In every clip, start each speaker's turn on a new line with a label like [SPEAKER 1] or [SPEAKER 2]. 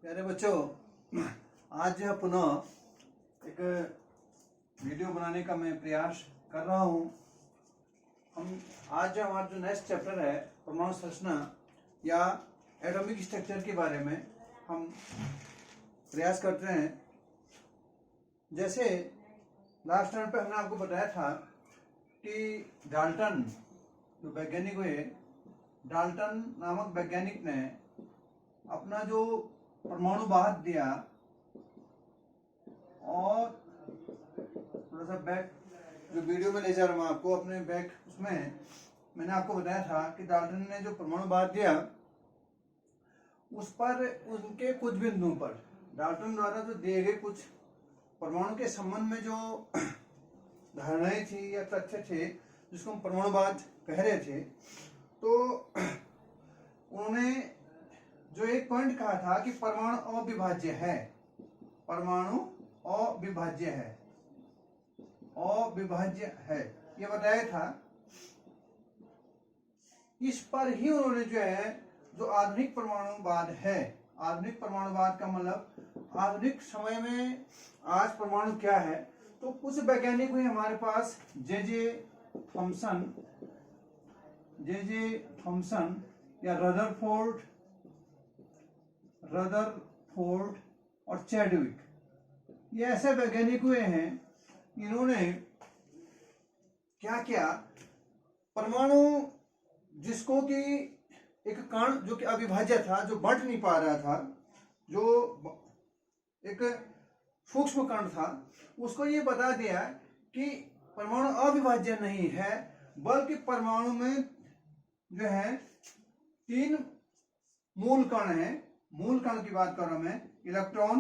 [SPEAKER 1] प्यारे बच्चों, आज पुनः एक वीडियो बनाने का मैं प्रयास कर रहा हूँ। आज हमारा जो नेक्स्ट चैप्टर है परमाणु संरचना या एटॉमिक स्ट्रक्चर के बारे में हम प्रयास करते हैं। जैसे लास्ट टाइम पे हमने आपको बताया था कि डाल्टन जो वैज्ञानिक हुए, डाल्टन नामक वैज्ञानिक ने अपना जो परमाणु वाहक दिया और थोड़ा सा बैक जो वीडियो में ले जा रहा हूँ आपको अपने बैक, उसमें मैंने आपको बताया था कि डाल्टन ने जो परमाणु वाहक दिया उस पर उनके कुछ बिंदुओं पर डाल्टन द्वारा जो दिए गए कुछ परमाणु के संबंध में जो धारणाएं थी या तथ्य थे जिसको हम परमाणुवाद कह रहे थे, तो उन्होंने जो एक पॉइंट कहा था कि परमाणु अविभाज्य है, परमाणु अविभाज्य है, अविभाज्य है, ये बताया था। इस पर ही उन्होंने जो है जो आधुनिक परमाणुवाद है, आधुनिक परमाणुवाद का मतलब आधुनिक समय में आज परमाणु क्या है, तो कुछ वैज्ञानिक हुए हमारे पास जे थॉमसन या रदरफोर्ड और चैडविक, ये ऐसे वैज्ञानिक हुए हैं। इन्होंने क्या किया, परमाणु जिसको कि एक कण जो कि अविभाज्य था, जो बंट नहीं पा रहा था, जो एक सूक्ष्म कण था, उसको ये बता दिया कि परमाणु अविभाज्य नहीं है, बल्कि परमाणु में जो है 3 मूल कण हैं। मूल कण की बात कर रहा हूं मैं, इलेक्ट्रॉन,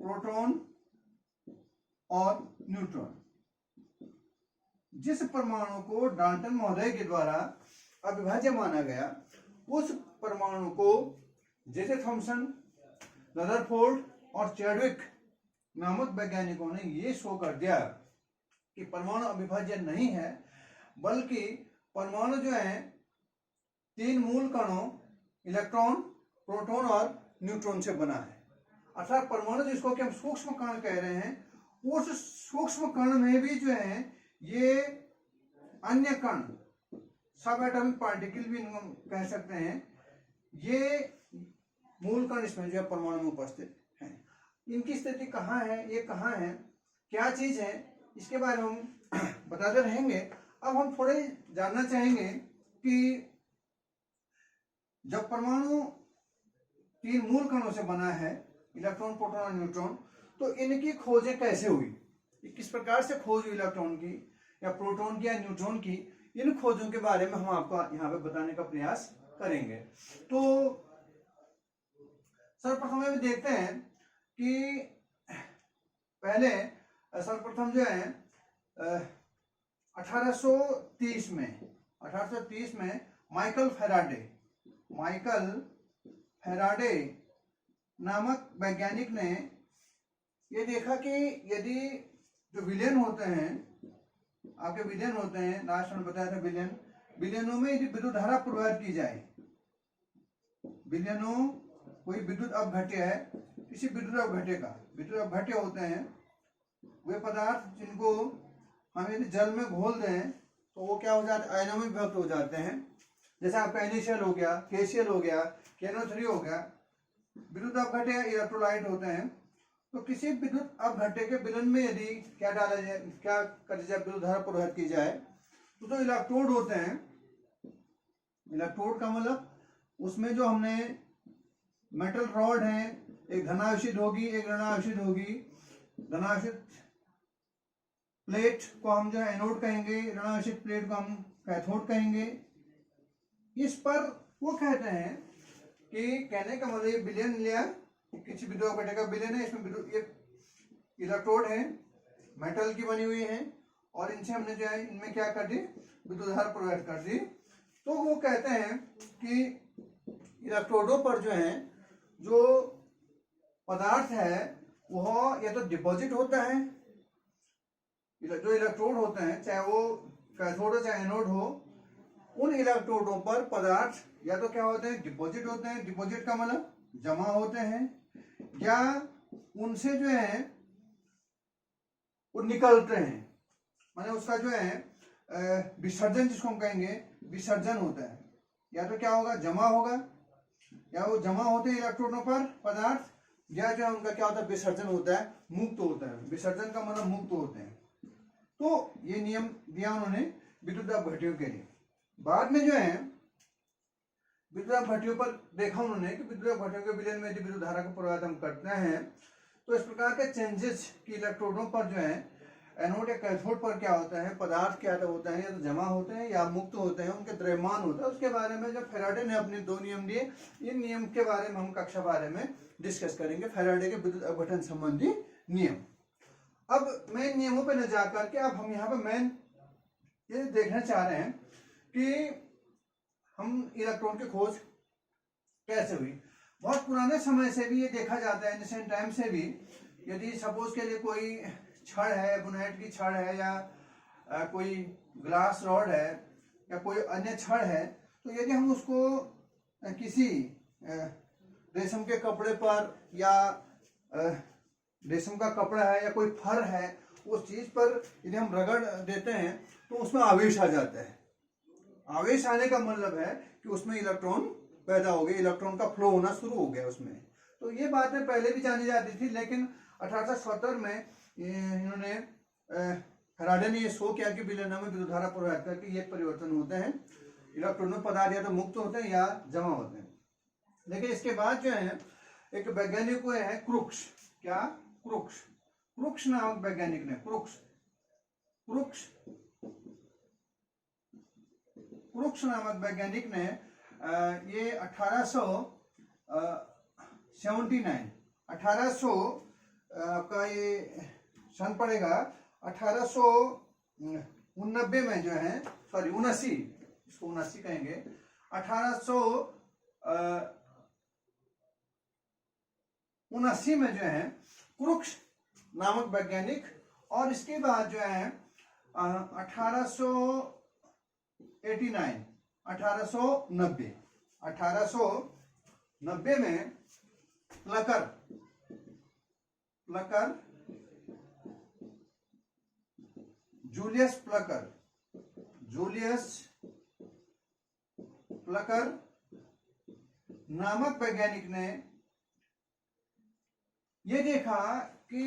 [SPEAKER 1] प्रोटॉन और न्यूट्रॉन। जिस परमाणु को डाल्टन महोदय के द्वारा अविभाज्य माना गया, उस परमाणु को जे थॉमसन, रदरफोर्ड और चैडविक नामक वैज्ञानिकों ने ये शो कर दिया कि परमाणु अविभाज्य नहीं है, बल्कि परमाणु जो है 3 मूल कणों इलेक्ट्रॉन, प्रोटॉन और न्यूट्रॉन से बना है। अर्थात परमाणु जिसको कि हम सूक्ष्म कण कह रहे हैं, उस सूक्ष्म कण में भी जो है ये अन्य कण, सब एटॉमिक पार्टिकल भी कह सकते हैं, ये मूल कण इसमें जो है परमाणु में उपस्थित हैं। इनकी स्थिति कहाँ है, ये कहाँ है, क्या चीज है, इसके बारे में हम बताते रहेंगे। अब हम थोड़े जानना चाहेंगे कि जब परमाणु 3 मूल कणों से बना है, इलेक्ट्रॉन, प्रोटॉन और न्यूट्रॉन, तो इनकी खोजें कैसे हुई, किस प्रकार से खोज हुई इलेक्ट्रॉन की या प्रोटॉन की या न्यूट्रॉन की, इन खोजों के बारे में हम आपको यहाँ पे बताने का प्रयास करेंगे। तो सर्वप्रथम में देखते हैं कि पहले सर्वप्रथम जो है 1830 में माइकल फैराडे नामक वैज्ञानिक ने ये देखा कि यदि जो विलेन होते हैं, आपके विलेन होते हैं, लास्ट में बताया था विलेनों में यदि विद्युत धारा प्रवाहित की जाए, विलेनों कोई विद्युत अपघट्य है, किसी विद्युत अपघट्य होते हैं वे पदार्थ जिनको हम यदि जल में घोल दें तो वो क्या हो जाते हैं, आयनों में विभक्त हो जाते हैं। जैसे आपका NaCl हो गया, KCl हो गया, KNO3 हो गया, विद्युत अपघट्य इलेक्ट्रोलाइट होते हैं। तो किसी विद्युत अपघट्य के विलयन में यदि क्या डाला जाए, क्या कर जाए, विद्युत धारा प्रवाहित की जाए, तो जो इलेक्ट्रोड होते हैं, इलेक्ट्रोड का मतलब उसमें जो हमने मेटल रॉड है, एक धनावेशित होगी, एक ऋणावेशित होगी। धनावेशित प्लेट को हम जो है एनोड कहेंगे, ऋणावेशित प्लेट को हम कैथोड कहेंगे। इस पर वो कहते हैं कि कहने का मतलब विलयन लिया, किसी विद्युत अपघट्य का विलयन है, इसमें ये इलेक्ट्रोड है, मेटल की बनी हुई है, और इनसे हमने जो है इनमें क्या कर दी, विद्युत धारा प्रवाहित कर दी। तो वो कहते हैं कि इलेक्ट्रोडों पर जो है जो पदार्थ है वह या तो डिपॉजिट होता है, जो इलेक्ट्रोड होते हैं चाहे वो कैथोड हो चाहे एनोड हो, उन इलेक्ट्रोडों पर पदार्थ या तो क्या होते हैं, डिपॉजिट होते हैं। डिपॉजिट का मतलब जमा होते हैं या उनसे जो है वो निकलते हैं, माने उसका जो है विसर्जन जिसको हम कहेंगे विसर्जन होता है। या तो क्या होगा, जमा होगा, या वो जमा होते हैं इलेक्ट्रॉनों पर पदार्थ, या जो है उनका क्या होता है विसर्जन होता है, मुक्त होता है। विसर्जन का मतलब मुक्त होते हैं। तो ये नियम दिया उन्होंने विद्युत दाब भट्टियों के लिए। बाद में जो है विद्युत दाब भट्टियों पर देखा उन्होंने कि विद्युत दाब भट्टियों के विलयन में यदि विद्युत धारा का प्रवाहित हम करते हैं तो इस प्रकार के चेंजेस की इलेक्ट्रोडों पर जो है एनोड या कैथोड पर क्या होता है, पदार्थ क्या होता है, या तो जमा होते हैं या मुक्त होते हैं, उनके द्रव्यमान होता है। उसके बारे में जब फैराडे ने अपने 2 नियम दिए, इन नियम के बारे में हम कक्षा बारे में डिस्कस करेंगे, फैराडे के विद्युत अपघटन संबंधी नियम। अब मैं नियमों पर न जाकर के अब हम यहाँ पर मेन ये देखना चाह रहे हैं कि हम इलेक्ट्रॉन की खोज कैसे हुई। बहुत पुराने समय से भी ये देखा जाता है, एंशिएंट टाइम से भी, यदि सपोज के लिए कोई छड़ है, बोनाइट की छड़ है, या कोई ग्लास रॉड है, या कोई अन्य छड़ है, तो यदि हम उसको किसी रेशम के कपड़े पर, या रेशम का कपड़ा है या कोई फर है, उस चीज पर यदि हम रगड़ देते हैं तो उसमें आवेश आ जाता है। आवेश आने का मतलब है कि उसमें इलेक्ट्रॉन पैदा हो गए, इलेक्ट्रॉन का फ्लो होना शुरू हो गया उसमें। तो ये बातें पहले भी जानी जाती थी, लेकिन 1870 में इन्होंने फैराडे ने ये शो किया कि विलयन में विद्युत धारा प्रवाहित करके ये परिवर्तन होते हैं, इलेक्ट्रॉन में पदार्थ या तो मुक्त होते हैं या जमा होते हैं। लेकिन इसके बाद जो है एक वैज्ञानिक को है क्रुक्स, क्या क्रुक्स, क्रुक्स नामक वैज्ञानिक ने, क्रुक्स नामक वैज्ञानिक ने ये 1879 का ये सन पड़ेगा 1889 में जो है, सॉरी 79, इसको 79 कहेंगे, 1879 में जो है क्रुक्स नामक वैज्ञानिक, और इसके बाद जो है 1890 में प्लकर जूलियस प्लकर नामक वैज्ञानिक ने ये देखा कि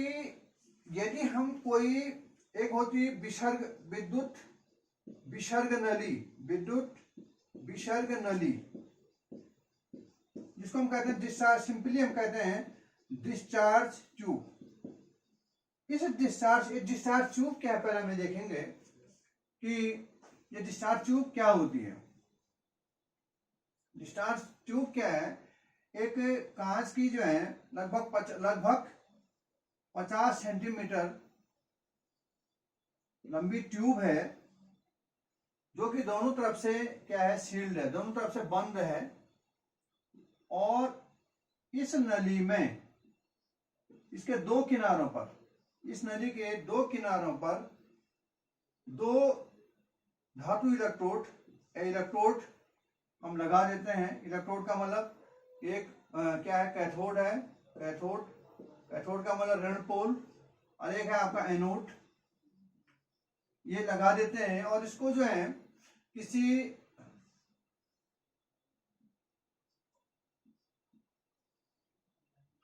[SPEAKER 1] यदि हम कोई, एक होती विद्युत विसर्ग नली, जिसको हम कहते हैं डिस्चार्ज, सिंपली हम कहते हैं डिस्चार्ज ट्यूब। इस डिस्चार्ज ट्यूब क्या है, पहले हमें देखेंगे कि ये डिस्चार्ज ट्यूब क्या होती है। डिस्चार्ज ट्यूब क्या है, एक कांच की जो है लगभग 50 सेंटीमीटर लंबी ट्यूब है, जो कि दोनों तरफ से क्या है, सील्ड है, दोनों तरफ से बंद है। और इस नली में, इसके 2 किनारों पर, इस नली के 2 किनारों पर 2 धातु इलेक्ट्रोड हम लगा देते हैं। इलेक्ट्रोड का मतलब एक क्या है, कैथोड है, कैथोड का मतलब ऋण पोल, और एक है आपका एनोड, ये लगा देते हैं। और इसको जो है किसी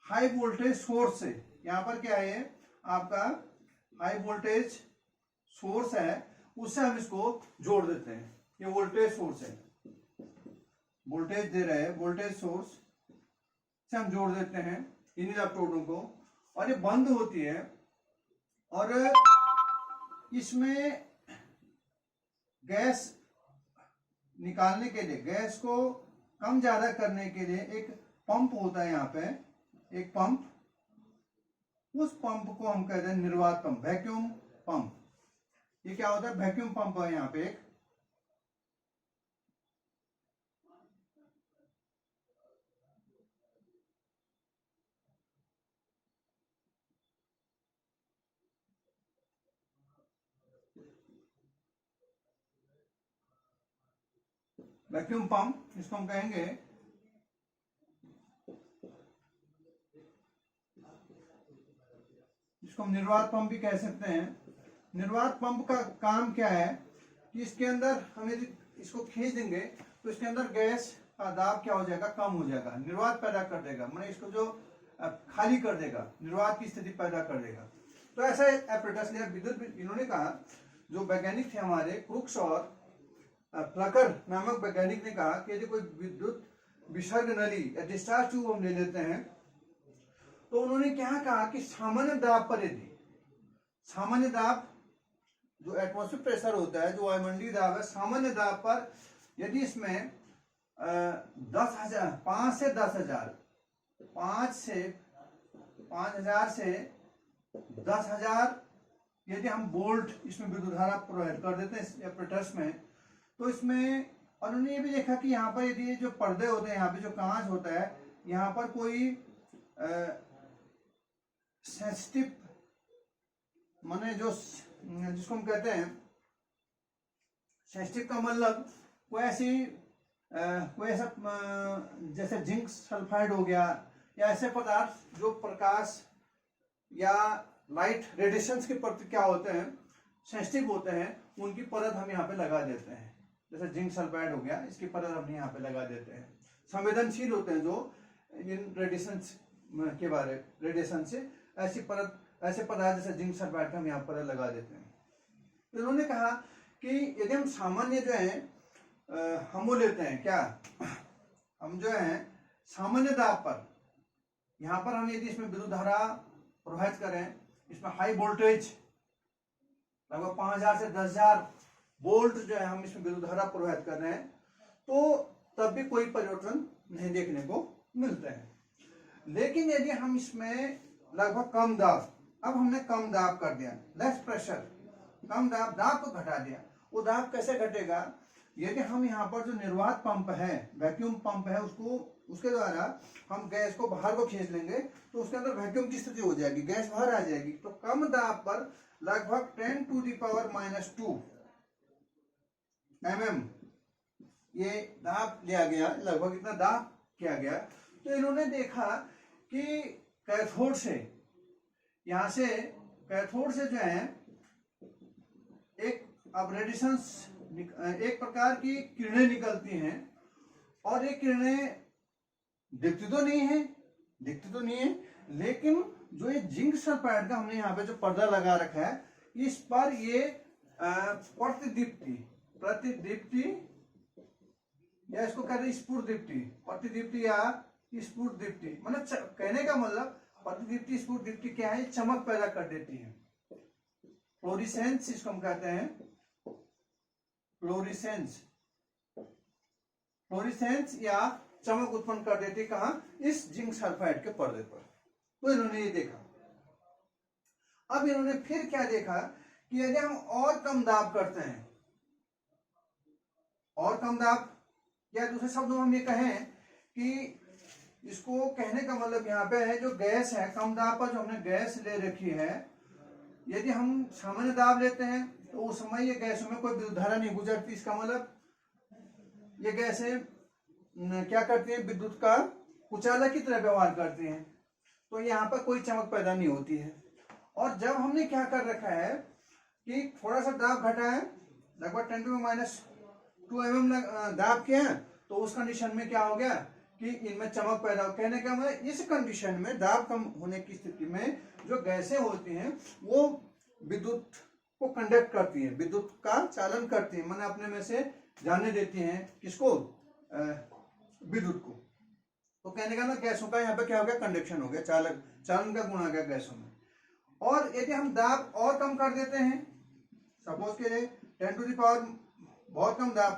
[SPEAKER 1] हाई वोल्टेज सोर्स से, यहां पर क्या है आपका हाई वोल्टेज सोर्स है, उससे हम इसको जोड़ देते हैं। ये वोल्टेज सोर्स है, वोल्टेज दे रहे हैं, वोल्टेज सोर्स से हम जोड़ देते हैं इन इलेक्ट्रोडों को, और ये बंद होती है। और इसमें गैस निकालने के लिए, गैस को कम ज्यादा करने के लिए एक पंप होता है, यहाँ पे एक पंप, उस पंप को हम कहते हैं निर्वात पंप, वैक्यूम पंप। ये क्या होता है, वैक्यूम पंप है यहाँ पे एक। वैक्यूम पंप इसको हम कहेंगे इसको हम निर्वात पंप भी कह सकते हैं। निर्वात पंप का काम क्या है कि इसके अंदर हम यदि इसको खींच देंगे तो इसके अंदर गैस का दाब क्या हो जाएगा, कम हो जाएगा, निर्वात पैदा कर देगा, मैंने इसको जो खाली कर देगा, निर्वात की स्थिति पैदा कर देगा। तो ऐसा एपरेटस लिया विद्युत। इन्होंने कहा, जो वैज्ञानिक थे हमारे क्रुक्स और प्लकर नामक वैज्ञानिक ने कहा कि यदि कोई विद्युत विसर्ग नली या डिस्चार्ज ट्यूब हम ले लेते हैं तो उन्होंने क्या कहा कि सामान्य दाब पर, यदि सामान्य दाब जो एटमॉस्फेरिक प्रेशर होता है, जो वायुमंडलीय दाब है, सामान्य दाब पर यदि इसमें 10,000 5 से 10,000 5 से 5,000 से 10,000 यदि हम वोल्ट इसमें विद्युत धारा प्रोवाइड कर देते हैं इस एपरेटस में, तो इसमें, और उन्होंने ये भी देखा कि यहाँ पर यदि जो पर्दे होते हैं, यहाँ पे जो कांच होता है, यहाँ पर कोई सेंसिटिव माने जो जिसको हम कहते हैं सेंसिटिव का मतलब कोई ऐसा जैसे जिंक सल्फाइड हो गया या ऐसे पदार्थ जो प्रकाश या लाइट रेडिएशंस के प्रति क्या होते हैं, सेंसिटिव होते हैं, उनकी परत हम यहाँ पे लगा देते हैं। जैसे जिंक सल्फाइड हो गया, इसकी परत हम यहाँ पे लगा देते हैं। संवेदनशील होते हैं जो इन रेडिएशंस के बारे, रेडिएशन से ऐसी परत, ऐसे पदार्थ जैसे जिंक सल्फाइड हम यहाँ पर लगा देते हैं। तो उन्होंने कहा कि यदि हम सामान्य जो है हम वो लेते हैं, क्या हम जो है सामान्य दाब पर, यहाँ पर हम यदि इसमें विद्युत धारा प्रवाहित करें, इसमें हाई वोल्टेज लगभग 5,000 से 10,000 वोल्ट जो है हम इसमें विद्युत धारा प्रवाहित कर रहे हैं, तो तब भी कोई परिवर्तन नहीं देखने को मिलता है। लेकिन यदि हम इसमें लगभग कम दाब, अब हमने कम दाब कर दिया, लेस प्रेशर, कम दाब को घटा दिया। वो दाब कैसे घटेगा, यदि हम यहाँ पर जो निर्वात पंप है, वैक्यूम पंप है, उसके द्वारा हम गैस को बाहर को खींच लेंगे तो उसके अंदर वैक्यूम की स्थिति हो जाएगी, गैस बाहर आ जाएगी। तो कम दाब पर लगभग 10⁻⁻² mm ये दाब लिया गया, लगभग इतना दाब किया गया। तो इन्होंने देखा कि कैथोड से, यहां से कैथोड से जो है एक अब रेडिएशंस, एक प्रकार की किरणें निकलती हैं, और ये किरणें दिखती तो नहीं है, लेकिन जो ये जिंक सल्फाइड का हमने यहाँ पे जो पर्दा लगा रखा है, इस पर ये प्रतिदीप्ति या इसको कहते हैं स्फुरदीप्ति, प्रतिदीप्ति या स्फुरदीप्ति, मतलब कहने का मतलब प्रतिदीप्ति स्फुरदीप्ति क्या है, चमक पैदा कर देती है। फ्लोरिसेंस इसको हम कहते हैं, फ्लोरिसेंस या चमक उत्पन्न कर देती है, कहां, इस जिंक सल्फाइड के पर्दे पर। तो इन्होंने ये देखा। अब इन्होंने फिर क्या देखा कि यदि हम और कम दाब करते हैं, और कम दाब, या दूसरे शब्दों में हम ये कहें कि इसको कहने का मतलब यहाँ पे है जो गैस है, कम दाब पर जो हमने गैस ले रखी है, यदि हम सामान्य दाब लेते हैं तो उस समय ये गैसों में कोई विद्युत धारा नहीं गुजरती। इसका मतलब ये गैसें क्या करती हैं, विद्युत का कुचालक की तरह व्यवहार करती हैं, तो यहाँ पर कोई चमक पैदा नहीं होती है। और जब हमने क्या कर रखा है कि थोड़ा सा दाब घटा है, लगभग 10⁻² mm दाब किया है, तो उस कंडीशन में क्या हो गया कि इनमें चमक पैदा हो। कहने का मतलब इस कंडीशन में, दाब कम होने की स्थिति में, जो गैसें होती हैं वो विद्युत को कंडक्ट करती हैं, विद्युत का चालन करती हैं, मैंने अपने में से जाने देती हैं, किसको, विद्युत को। तो कहने का ना गैसों का यहाँ पे क्या हो गया, कंडक्शन हो गया, चालन का गुण आ गया गैसों में। और यदि हम दाब और कम कर देते हैं, सपोज के लिए 10⁻, बहुत कम दाब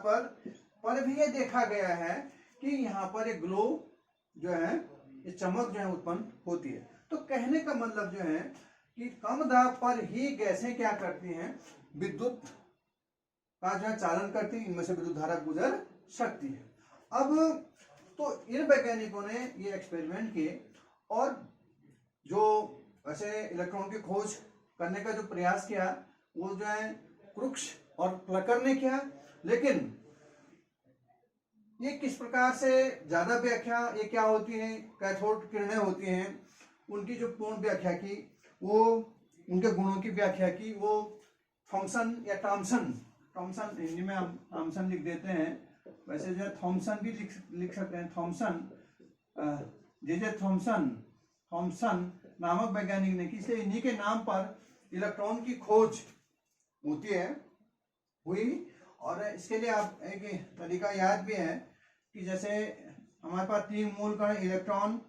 [SPEAKER 1] पर भी ये देखा गया है कि यहाँ पर एक ग्लो जो है, ये चमक जो है उत्पन्न होती है। तो कहने का मतलब जो है कि कम दाब पर ही गैसें क्या करती हैं, विद्युत का जो है चालन करती है, इनमें से विद्युत धारा गुजर सकती है। अब तो इन वैज्ञानिकों ने ये एक्सपेरिमेंट किए, और जो वैसे इलेक्ट्रॉन की खोज करने का जो प्रयास किया वो जो है क्रुक्स और प्लकर ने किया। लेकिन ये किस प्रकार से ज्यादा व्याख्या, ये क्या होती है, कैथोड किरणें होती हैं, उनकी जो पूर्ण व्याख्या की वो उनके गुणों की व्याख्या की। वो थॉमसन या टॉमसन, थॉमसन हिंदी में हम थॉमसन लिख देते हैं, वैसे जो है थॉमसन भी लिख सकते हैं। थॉमसन, जे थॉमसन, थॉमसन नामक वैज्ञानिक ने, इसलिए इन्हीं के नाम पर इलेक्ट्रॉन की खोज होती है, हुई। और इसके लिए आप एक तरीका याद भी है कि जैसे हमारे पास 3 मूल कण, इलेक्ट्रॉन,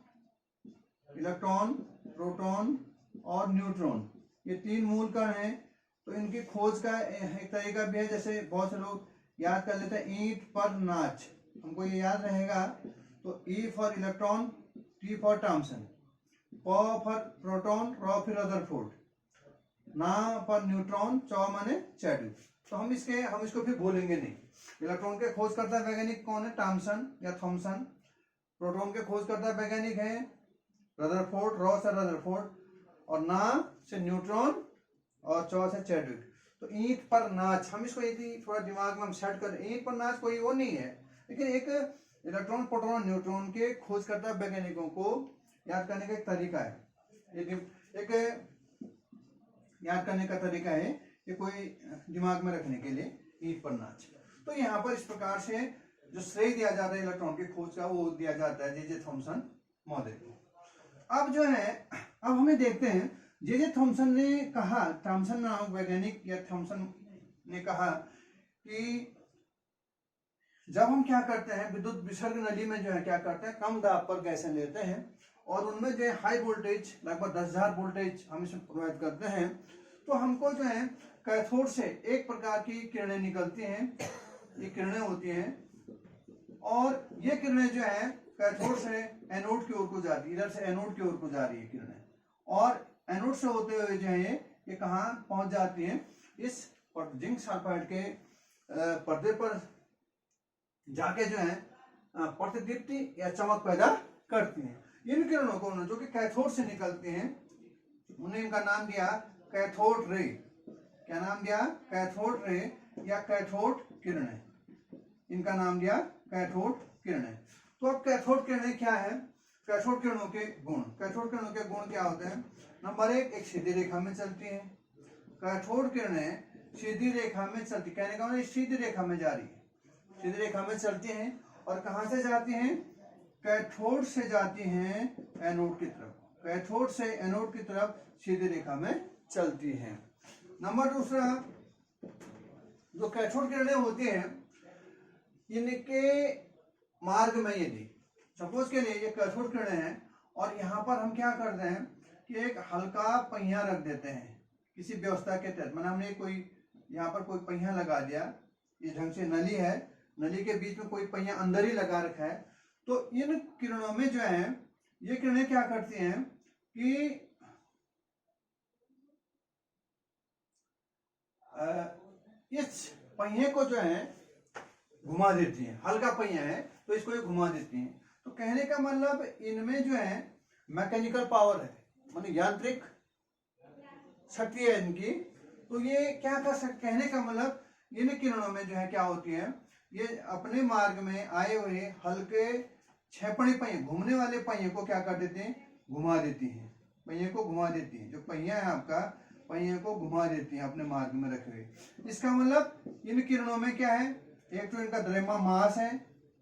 [SPEAKER 1] इलेक्ट्रॉन, प्रोटॉन और न्यूट्रॉन, ये 3 मूल कण हैं। तो इनकी खोज का एक तरीका भी है, जैसे बहुत से लोग याद कर लेते हैं ईंट पर नाच, हमको ये याद रहेगा। तो E for electron, T for Thomson, प फॉर प्रोटॉन, र फिर रदरफोर्ड, ना पर न्यूट्रॉन, चौ माने चैडविक। तो हम इसको फिर भूलेंगे नहीं। इलेक्ट्रॉन के खोजकर्ता वैज्ञानिक कौन है? टॉमसन या थॉमसन। प्रोटॉन के खोजकर्ता वैज्ञानिक है रदरफोर्ड, रॉ से रदरफोर्ड, और ना से न्यूट्रॉन, और चौ से चैडविक। तो ईंट पर नाच, हम इसको यदि थोड़ा दिमाग में हम सेट कर, ईंट पर नाच कोई वो नहीं है, लेकिन एक इलेक्ट्रॉन, प्रोटॉन और न्यूट्रॉन के खोजकर्ता वैज्ञानिकों को याद करने का एक तरीका है। एक याद करने का तरीका है कि कोई दिमाग में रखने के लिए ईंट पर नाच। तो यहाँ पर इस प्रकार से जो श्रेय दिया जाता है इलेक्ट्रॉन की खोज का, वो दिया जाता है जे थॉमसन महोदय को। अब जो है, अब हमें देखते हैं जे थॉमसन ने कहा, थॉमसन नामक वैज्ञानिक या थॉमसन ने कहा कि जब हम क्या करते हैं, विद्युत विसर्ग नली में जो है क्या करते हैं, कम दाब पर गैसें लेते हैं और उनमें जो है हाई वोल्टेज, लगभग 10,000 वोल्टेज हम इसमें प्रोवाइड करते हैं, तो हमको जो है कैथोड से एक प्रकार की किरणें निकलती हैं, ये किरणें होती हैं, और ये किरणें जो है कैथोड से एनोड की ओर को जाती है, इधर से एनोड की ओर को जा रही है किरणें, और एनोड से होते हुए जो है ये कहाँ पहुंच जाती हैं, इस जिंक सल्फाइड के पर्दे पर जाके जो है प्रतिदीप्ति या चमक पैदा करती हैं। इन किरणों को जो कि कैथोड से निकलती हैं, उन्हें इनका नाम दिया कैथोड रे। क्या नाम दिया? कैथोड रे या कैथोड किरणें, इनका नाम दिया कैथोड किरणें। तो अब कैथोड किरणें क्या है? कैथोड किरणों के गुण, कैथोड किरणों के गुण क्या होते हैं? नंबर 1, एक सीधी रेखा में चलती है। कैथोड किरणें सीधी रेखा में चलती, कहने का मतलब सीधी रेखा में जा रही है, सीधी रेखा में चलती हैं। और कहां से जाती हैं? कैथोड से जाती हैं एनोड की तरफ, कैथोड से एनोड की तरफ सीधी रेखा में चलती हैं। नंबर 2, जो कैथोड किरणें होती हैं, इनके मार्ग में यदि सपोज के लिए ये कैथोड किरणें हैं और यहाँ पर हम क्या करते हैं कि एक हल्का पहिया रख देते हैं किसी व्यवस्था के तहत, माना हमने कोई यहाँ पर कोई पहिया लगा दिया, इस ढंग से नली है, नली के बीच में कोई पहिया अंदर ही लगा रखा है। तो इन किरणों में जो है, ये किरणें क्या करती हैं कि इस पहिए को जो है घुमा देती हैं, हल्का पहिया है तो इसको ये घुमा देती हैं। तो कहने का मतलब इनमें जो है मैकेनिकल पावर है, माने यांत्रिक शक्ति है इनकी। तो ये क्या कर सकते, कहने का मतलब इन किरणों में जो है क्या होती है, ये अपने मार्ग में आए हुए हल्के छेपड़ी पहिए, घूमने वाले पहिए को क्या कर देते हैं, घुमा देती हैं, पहिए को घुमा देती हैं। जो पहिया है आपका, पहिए को घुमा देती हैं अपने मार्ग में रखे हुए। इसका मतलब इन किरणों में क्या है, एक तो इनका द्रव्यमान मास है,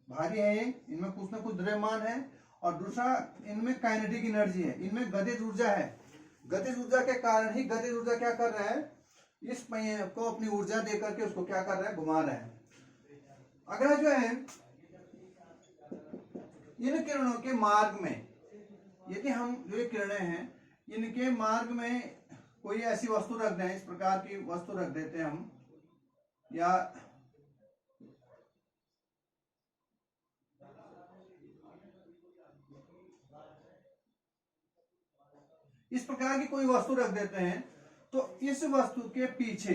[SPEAKER 1] भारी है, ये इनमें कुछ ना कुछ द्रव्यमान है, और दूसरा इनमें काइनेटिक एनर्जी है, इनमें गतिज ऊर्जा है। गतिज ऊर्जा के कारण ही, गतिज ऊर्जा क्या कर रहा है, इस पहिए को अपनी ऊर्जा देकर के उसको क्या कर रहा है, घुमा रहा है। अगर जो है इन किरणों के मार्ग में, यदि हम जो ये किरणें हैं इनके मार्ग में कोई ऐसी वस्तु रख दें, इस प्रकार की वस्तु रख देते हैं हम, या इस प्रकार की कोई वस्तु रख देते हैं, तो इस वस्तु के पीछे,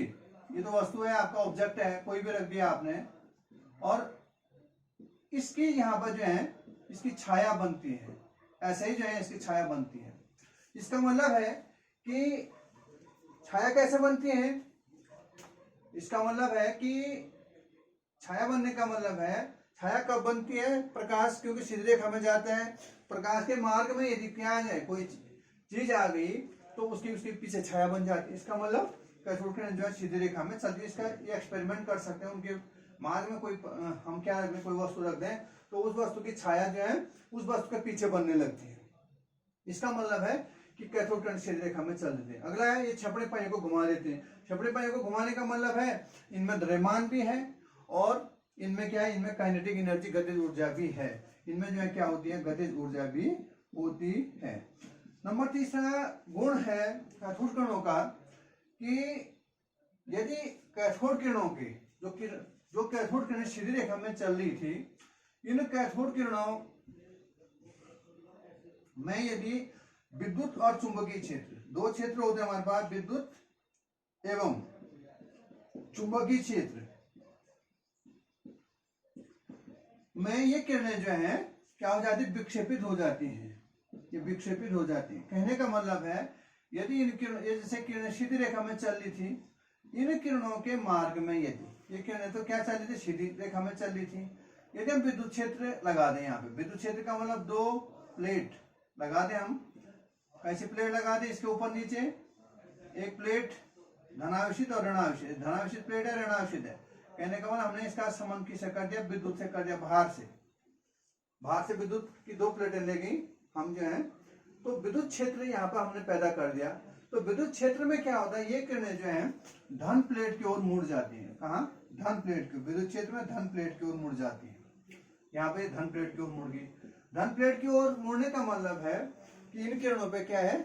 [SPEAKER 1] ये तो वस्तु है आपका, ऑब्जेक्ट है, कोई भी रख दिया आपने, और इसकी यहाँ पर जो है इसकी छाया बनती है, ऐसे ही जो है इसकी छाया बनती है। इसका मतलब है कि छाया कैसे बनती है, इसका मतलब है कि छाया बनने का मतलब है, छाया कब बनती है, प्रकाश क्योंकि सीधी रेखा में जाता है, प्रकाश के मार्ग में यदि क्या है कोई चीज आ गई तो उसके उसके पीछे छाया बन जाती है। इसका मतलब कैथोड किरण जो है सीधी रेखा में चलती है। इसका ये एक्सपेरिमेंट कर सकते हैं, उनके मार्ग में कोई हम क्या रख दें, कोई वस्तु रख दें तो उस वस्तु की छाया जो है उस वस्तु के पीछे बनने लगती है। इसका मतलब है कि कैथोड किरण सीधी रेखा में चल देते हैं। अगला है ये छपड़े पहिए को घुमा देते हैं। छपड़े पहिए को घुमाने का मतलब है इनमें द्रव्यमान भी है और इनमें क्या है, इनमें काइनेटिक एनर्जी गतिज ऊर्जा भी है। इनमें जो है क्या होती है, गतिज ऊर्जा भी होती है। नंबर तीसरा गुण है कैथोड किरणों का कि यदि कैथोड किरणों के जो कैथोड किरण सीधी रेखा में चल रही थी, इन कैथोड किरणों में यदि विद्युत और चुंबकीय क्षेत्र, दो क्षेत्र होते हैं हमारे पास, विद्युत एवं चुंबकीय क्षेत्र में ये किरणें जो है क्या हो जाती, विक्षेपित हो जाती हैं। ये विक्षेपित हो जाती है। कहने का मतलब है यदि इन किरणों, जैसे किरणें सीधी रेखा में चल रही थी, इन किरणों के मार्ग में यदि ये किरणें तो क्या चल रही थी, सीधी रेखा में चल रही थी, यदि हम विद्युत क्षेत्र लगा दें, यहाँ पे विद्युत क्षेत्र का मतलब दो प्लेट लगा दें, हम कैसे प्लेट लगा दें, इसके ऊपर नीचे एक प्लेट धनावेशित और ऋणावेशित, धनावेशित प्लेट है, ऋणावेशित है। कहने का मतलब हमने इसका संबंध किससे कर दिया, विद्युत से कर दिया, बाहर से विद्युत की दो प्लेटें ले गई हम जो है, तो विद्युत क्षेत्र यहाँ पर हमने पैदा कर दिया। तो विद्युत क्षेत्र में क्या होता है, ये किरणें जो है धन प्लेट की ओर मुड़ जाती हैं। कहाँ, धन प्लेट की, विद्युत क्षेत्र में धन प्लेट की ओर मुड़ जाती है। यहाँ पे धन प्लेट की ओर मुड़ गई। धन प्लेट की ओर मुड़ने का मतलब है कि इन किरणों पे क्या है,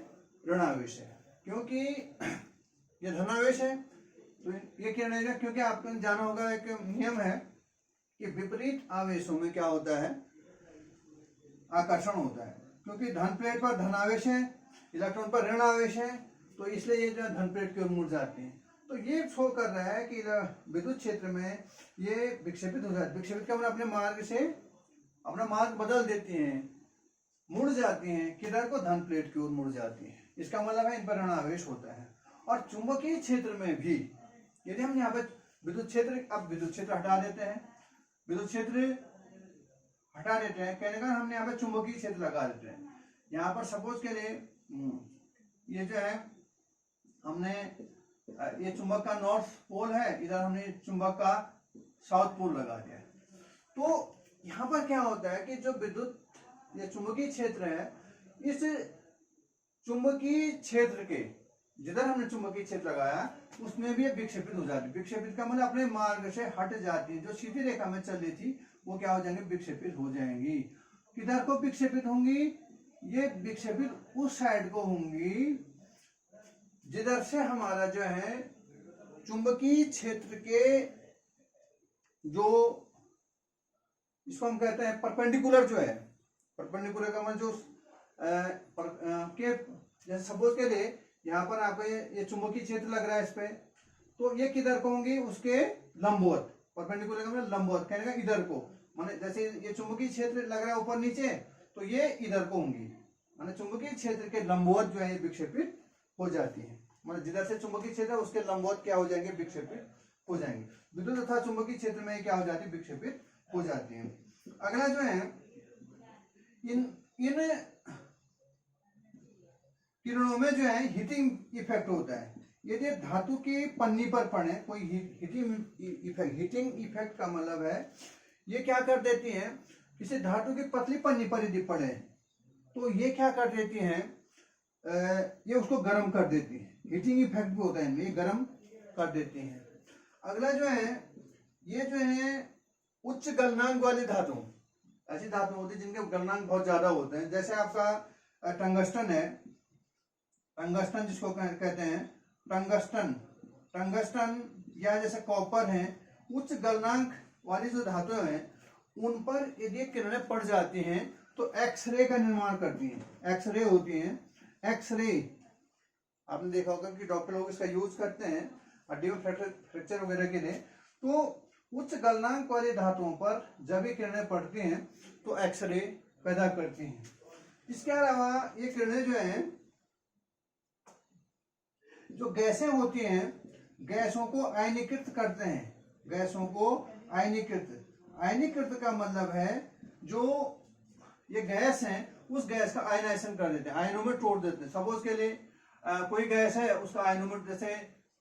[SPEAKER 1] ऋणावेश है, क्योंकि ये धनावेश है। तो ये किरणें जो, क्योंकि आपको जाना होगा एक नियम है कि विपरीत आवेशों में क्या होता है, आकर्षण होता है। क्योंकि धन प्लेट पर धनावेश है, इलेक्ट्रॉन पर ऋण आवेश है, तो इसलिए ये जो धन प्लेट की ओर मुड़ जाते हैं। तो ये शो कर रहा है कि विद्युत क्षेत्र में ये विक्षेपित हो जाती है। विक्षेपित का मतलब अपने मार्ग से अपना मार्ग बदल देती हैं, मुड़ जाती हैं, किधर को, धन प्लेट की ओर मुड़ जाती हैं। इसका मतलब है इन पर ऋण आवेश होता है। और चुंबकीय क्षेत्र में भी यदि हम यहाँ पे विद्युत क्षेत्र, अब विद्युत क्षेत्र हटा देते हैं, विद्युत क्षेत्र हटा देते हैं, कहने का हमने यहाँ पे चुंबकीय क्षेत्र लगा देते हैं। यहाँ पर सपोज के लिए ये जो है हमने ये चुंबक का नॉर्थ पोल है, इधर हमने चुंबक का साउथ पोल लगा दिया। तो यहाँ पर क्या होता है कि जो विद्युत ये चुंबकीय क्षेत्र है, इस चुंबकीय क्षेत्र के जिधर हमने चुंबकीय क्षेत्र लगाया उसमें भी विक्षेपित हो जाती है। विक्षेपित का मतलब अपने मार्ग से हट जाती है। जो सीधी रेखा में चल रही थी वो क्या हो जाएंगे, विक्षेपित हो जाएंगी। किधर को विक्षेपित होंगी, ये विक्षेपित उस साइड को होंगी जिधर से हमारा जो है चुंबकीय क्षेत्र के जो इसको हम कहते हैं परपेंडिकुलर, जो है परपेंडिकुलर का मतलब जो के जैसे सपोज के लिए यहाँ पर आप ये चुंबकीय क्षेत्र लग रहा है इस पे, तो ये किधर को होंगी, उसके लंबवत। परपेंडिकुलर का मतलब लंबवत, कहने का इधर को, माने जैसे ये चुंबकीय क्षेत्र लग रहा है ऊपर नीचे, तो ये इधर को होंगी, माने चुंबकीय क्षेत्र के लंबवत जो है ये विक्षेपित हो जाती है। मतलब जिधर से चुंबकीय क्षेत्र है उसके लंबवत क्या हो जाएंगे, विक्षेपित हो जाएंगे। विद्युत तथा चुंबकीय क्षेत्र में क्या हो जाती है, विक्षेपित हो जाती है। अगला जो है इन किरणों में जो है हीटिंग इफेक्ट होता है। यदि धातु की पन्नी पर पड़े कोई हीटिंग इफेक्ट का मतलब है ये क्या कर देती है, किसी धातु की पतली पन्नी पर यदि पड़े तो ये क्या कर देती है, ये उसको गर्म कर देती है। हीटिंग इफेक्ट भी होता है इनमें, ये गर्म कर देती है। अगला जो है ये जो है उच्च गलनांक वाली धातु, ऐसी धातु होती है जिनके गलनांक बहुत ज्यादा होते हैं। जैसे आपका टंगस्टन है, टंगस्टन जिसको कहते हैं टंगस्टन या जैसे कॉपर है, उच्च गलनांक वाली जो धातुएं हैं उन पर यदि किरणें पड़ जाती हैं तो एक्सरे का निर्माण करती हैं। एक्सरे होती हैं, एक्सरे आपने देखा होगा कि डॉक्टर लोग इसका यूज करते हैं हड्डी में फ्रैक्चर वगैरह के लिए। तो उच्च गलनांक वाली धातुओं पर जब ये किरणें पड़ती हैं तो एक्सरे पैदा करती हैं। इसके अलावा ये किरणें जो हैं, जो गैसें होती हैं, गैसों को आयनीकृत करते हैं। गैसों को आयनीकृत का मतलब है जो ये गैस है उस गैस का आयनाइजेशन कर देते हैं, आयनों में तोड़ देते हैं। सपोज के लिए कोई गैस है उसका आयनोमीटर जैसे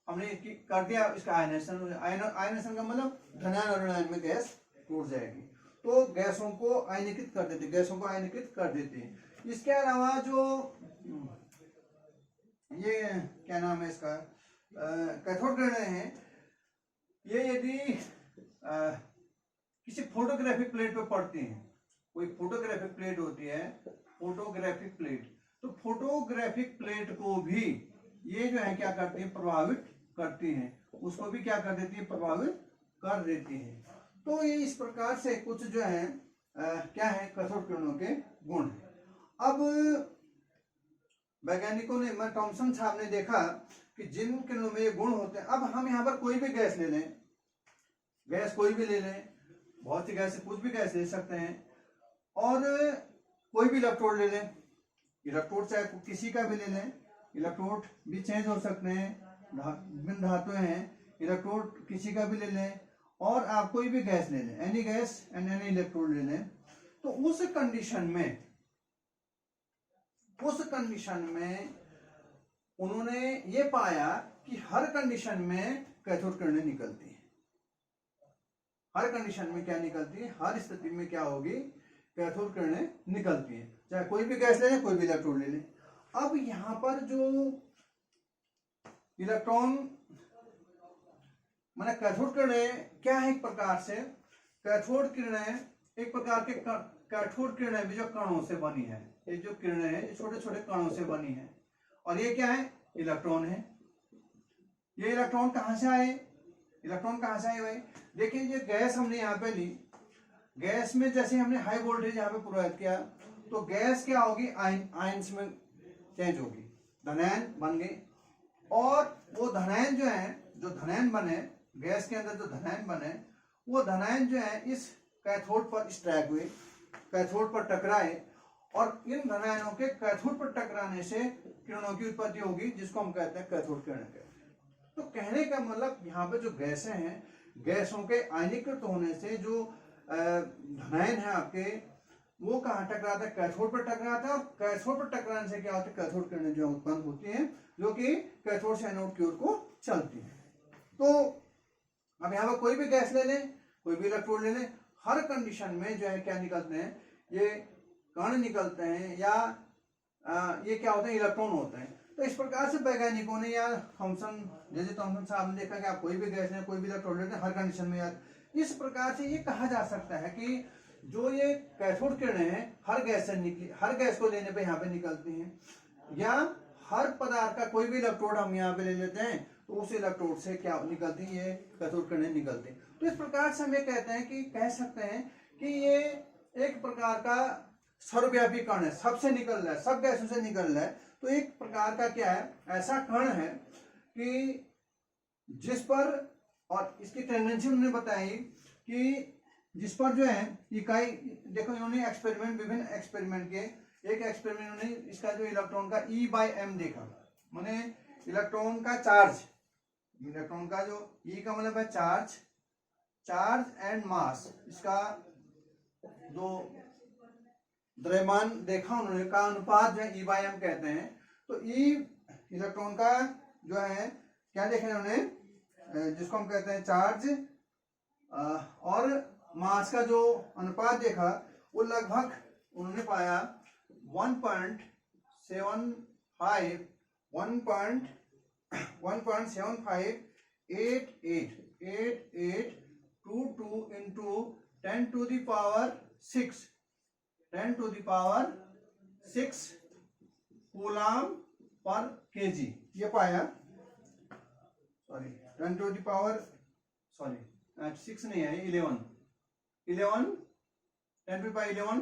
[SPEAKER 1] हमने कर दिया, इसका आयनेशन, आयनेशन का मतलब धनायन और ऋणायन में गैस टूट जाएगी, तो गैसों को आयनीकृत कर देते, गैसों को आयनीकृत कर देते हैं। इसके अलावा जो ये क्या नाम है इसका, कैथोड किरणें हैं, ये यदि किसी फोटोग्राफिक प्लेट पे पड़ती हैं, कोई फोटोग्राफिक प्लेट होती है, फोटोग्राफिक प्लेट, तो फोटोग्राफिक प्लेट को भी ये जो है क्या करती है, प्रभावित करती हैं, उसको भी क्या कर देती है, प्रभावित कर देती है। तो ये इस प्रकार से कुछ जो है क्या है, कैथोड किरणों के गुण है। अब वैज्ञानिकों ने, मैं थॉमसन साहब ने देखा कि जिन किरणों में ये गुण होते हैं, अब हम यहाँ पर कोई भी गैस ले लें, गैस कोई भी ले लें, बहुत सी गैस, कुछ भी गैस ले सकते हैं, और कोई भी इलेक्ट्रोड ले लें, इलेक्ट्रोड चाहे किसी का भी ले लें, इलेक्ट्रोड भी चेंज हो सकते हैं, विभिन्न धातुएं हैं, इलेक्ट्रोड किसी का भी ले लें, और आप कोई भी गैस ले लें, any gas and any electrode ले लें, तो उस कंडीशन में उन्होंने ये पाया कि हर कंडीशन में कैथोड किरणें निकलती हैं। हर कंडीशन में क्या निकलती है, हर स्थिति में क्या होगी, कैथोड किरणें निकलती हैं, चाहे कोई भी गैस ले लें, कोई भी इलेक्ट्रोड ले लें। अब यहां पर जो इलेक्ट्रॉन माने कैथोड किरणें क्या है, एक प्रकार से कैथोड किरणें एक प्रकार के कैथोड किरणें भी जो कणों से बनी है, ये जो किरणें हैं छोटे छोटे कणों से बनी है, और ये क्या है, इलेक्ट्रॉन है। ये इलेक्ट्रॉन कहां से आए, इलेक्ट्रॉन कहां से आए भाई, देखिए ये गैस हमने यहाँ पे ली, गैस में जैसे हमने हाई वोल्टेज यहाँ पे प्रवाहित किया, तो गैस क्या होगी, आयंस में चेंज होगी, धनायन बन गई, और वो धनायन जो है, जो धनायन बने गैस के अंदर, जो धनायन बने, वो धनायन जो है इस कैथोड पर स्ट्राइक हुए, कैथोड पर टकराए, और इन धनायनों के कैथोड पर टकराने से किरणों की उत्पत्ति होगी, जिसको हम कहते हैं कैथोड किरण कहते हैं। तो कहने का मतलब यहाँ पे जो गैसें हैं, गैसों के आयनीकृत होने से जो धनायन है आपके, वो कहाँ टकराता है, कैथोड पर टकराता है, और कैथोड पर टकराने से क्या होता है, कैथोड किरणें जो उत्पन्न होती हैं, जो कि कैथोड से एनोड की ओर को चलती है। तो अब यहाँ पर कोई भी गैस ले लें, कोई भी इलेक्ट्रोड ले लें, हर कंडीशन में जो है क्या निकलते हैं, ये कण निकलते हैं, या ये क्या होते हैं, इलेक्ट्रॉन होते हैं। तो इस प्रकार से वैज्ञानिकों ने, या थॉमसन साहब ने देखा कि आप कोई भी गैस लें, कोई भी इलेक्ट्रोड लेते हैं, हर कंडीशन में, यार इस प्रकार से ये कहा जा सकता है कि जो ये कैथोड किरणें हैं हर गैस से निकली, हर गैस को लेने पे यहाँ पे निकलती हैं, या हर पदार्थ का कोई भी इलेक्ट्रोड हम यहाँ पे ले लेते हैं, तो उस इलेक्ट्रोड से क्या निकलती है, ये कैथोड किरणें निकलती हैं। तो इस प्रकार से हम ये कहते हैं कि कह सकते हैं कि ये एक प्रकार का सर्वव्यापी कण है, सबसे निकल रहा है, सब गैसों से निकल रहा है। तो एक प्रकार का क्या है, ऐसा कण है कि जिस पर, और इसकी टेंडेंसी उन्होंने बताई कि जिस पर जो है इकाई, देखो इन्होंने एक्सपेरिमेंट, विभिन्न एक्सपेरिमेंट के, एक एक्सपेरिमेंट उन्होंने इसका जो इलेक्ट्रॉन का E/m देखा, माने इलेक्ट्रॉन का चार्ज, इलेक्ट्रॉन का जो E का मतलब है चार्ज, चार्ज एंड मास, इसका जो द्रव्यमान देखा उन्होंने, का अनुपात जो है E/m कहते हैं। तो E इलेक्ट्रॉन का जो है क्या देखा उन्होंने, जिसको हम कहते हैं चार्ज, और मास का जो अनुपात देखा, वो लगभग उन्होंने पाया 1.758822 into 10 to the power 6 coulomb per kg ये पाया, sorry 10 to the power, sorry 6 नहीं है, 11 10 to the power 11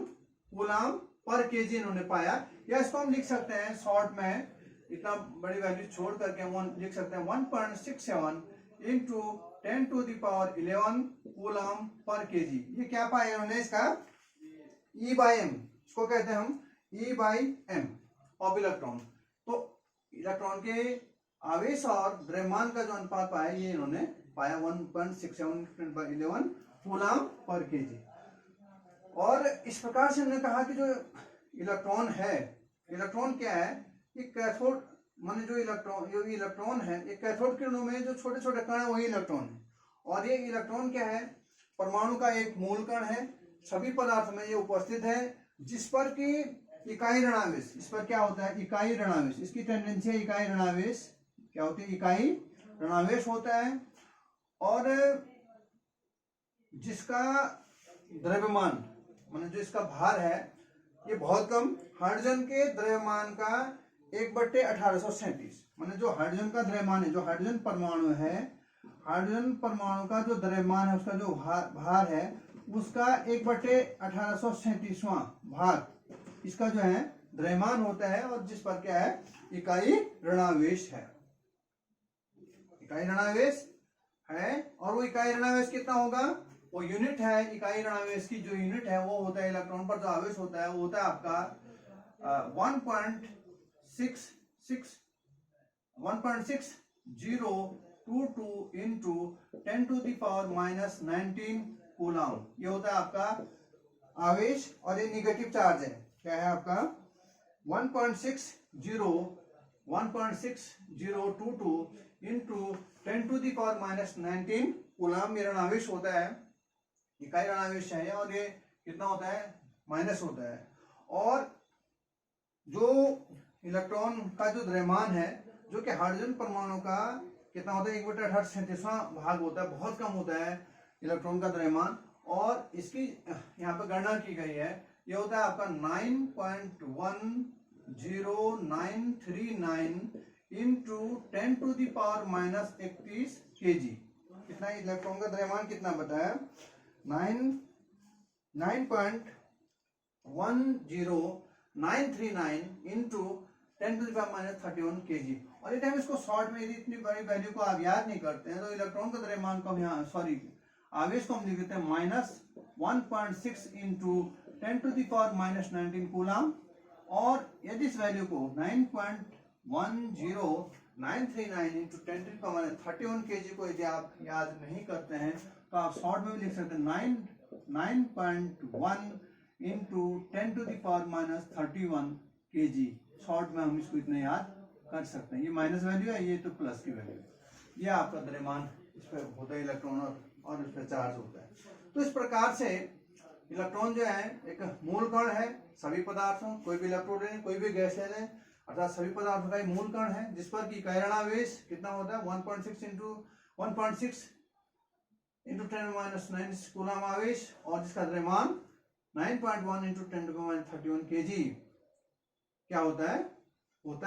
[SPEAKER 1] coulomb per KG इन्होंने पाया। या इसको हम लिख सकते हैं शॉर्ट में, इतना बड़ी वैल्यू छोड़ करके हम लिख सकते हैं 1.67 into 10 to the power 11 coulomb per KG. ये क्या पाया इन्होंने, इसका E/m, इसको कहते हैं हम E/m ऑफ इलेक्ट्रॉन। तो इलेक्ट्रॉन के आवेश और द्रव्यमान का जो अनुपात पाया, ये इन्होंने पाया 1.67 × 11 कूलम पर केजी। और इस प्रकार से हमने कहा कि जो इलेक्ट्रॉन है, इलेक्ट्रॉन क्या है, ये कैथोड माने जो इलेक्ट्रॉन है, एक कैथोड किरणों में जो छोटे छोटे कण है वही इलेक्ट्रॉन है। और ये इलेक्ट्रॉन क्या है, परमाणु का एक मूल कण है, सभी पदार्थ में ये उपस्थित है, जिस पर कि इकाई ऋणावेश, इस पर क्या होता है, इकाई ऋणावेश, इसकी टेंडेंसी है इकाई ऋणावेश, क्या होती है, इकाई ऋणावेश होता है। और जिसका द्रव्यमान माने जो इसका भार है ये बहुत कम, हाइड्रोजन के द्रव्यमान का 1/1837, माने जो हाइड्रोजन का द्रव्यमान है, जो हाइड्रोजन परमाणु है, हाइड्रोजन परमाणु का जो द्रव्यमान है, उसका जो भार है उसका 1/1837वां भाग इसका जो है द्रव्यमान होता है, और जिस पर क्या है, इकाई ऋणावेश है, इकाई ऋणावेश है। और वो इकाई ऋणावेश कितना होगा, वो यूनिट है, इकाई ऋणावेश की जो यूनिट है वो होता है, इलेक्ट्रॉन पर जो आवेश होता है वो होता है आपका 1.6022 इंटू 10⁻⁻19 कूलम, ये होता है आपका आवेश। और ये निगेटिव चार्ज है, क्या है आपका 1.6022 इंटू 10⁻⁻19 कूलम, ये ऋणावेश होता है, इकाई ऋणावेश है। और ये कितना होता है, माइनस होता है। और जो इलेक्ट्रॉन का जो द्रव्यमान है, जो कि हाइड्रोजन परमाणु का कितना होता है, 1/1837वां भाग होता है, बहुत कम होता है इलेक्ट्रॉन का द्रव्यमान। और इसकी यहाँ पे गणना की गई है, ये होता है आपका 9.10939 इंटू 10⁻31 kg। कितना इलेक्ट्रॉन का द्रव्यमान कितना बताया, 9.10939 इंटू 10⁻31 kg। और ये टाइम इसको शॉर्ट में, यदि इतनी बड़ी वैल्यू को आप याद नहीं करते हैं तो इलेक्ट्रॉन का द्रव्यमान को हम यहाँ आवेश को हम लिख देते हैं -1.6 इंटू 10⁻⁻19 कूलम। और यदि इस वैल्यू को 9.10939 इंटू 10⁻31 kg को यदि आप याद नहीं करते हैं तो आप शॉर्ट में भी लिख सकते हैं 9.1 इंटू 10⁻31 kg। शॉर्ट में हम इसको इतना याद कर सकते हैं। ये माइनस वैल्यू है, ये तो प्लस की वैल्यू है। ये आपका द्रव्यमान इस पर होता है इलेक्ट्रॉन, और इस पर चार्ज होता है। तो इस प्रकार से इलेक्ट्रॉन जो है एक मूल कण है, सभी पदार्थों, कोई भी इलेक्ट्रॉन लें, कोई भी गैस ले लें, अर्थात सभी पदार्थों का एक मूल कण है, जिस पर कि इकाई ऋणावेश कितना होता है, 1.6 इंटू 10⁻⁹ कूलम आवेश, और जिसका द्रव्यमान 9.1 इंटू 10⁻31 kg क्या होता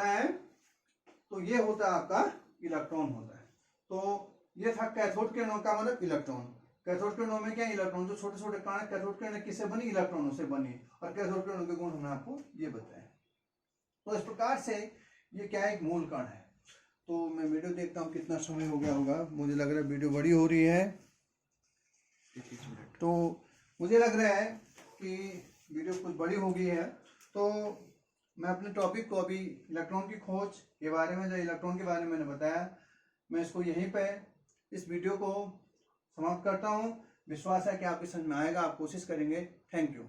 [SPEAKER 1] है, तो ये होता है आपका इलेक्ट्रॉन होता है। तो ये था कैथोड किरणों का मतलब इलेक्ट्रॉन। कैथोड किरणों में क्या, इलेक्ट्रॉन जो छोटे छोटे कण, कैथोड किरणें किससे बनी, इलेक्ट्रॉनों से बनी। और कैथोड किरणों के गुण हमने आपको ये बताए। तो इस प्रकार से ये क्या है, एक मूल कण है। तो मैं वीडियो देखता हूँ कितना समय हो गया होगा, मुझे लग रहा है वीडियो बड़ी हो रही है, तो मुझे लग रहा है कि वीडियो कुछ बड़ी हो गई है। तो मैं अपने टॉपिक को अभी इलेक्ट्रॉन की खोज के बारे में, जो इलेक्ट्रॉन के बारे में मैंने बताया, मैं इसको यहीं पे इस वीडियो को समाप्त करता हूँ। विश्वास है कि आपकी समझ में आएगा, आप कोशिश करेंगे। Thank you.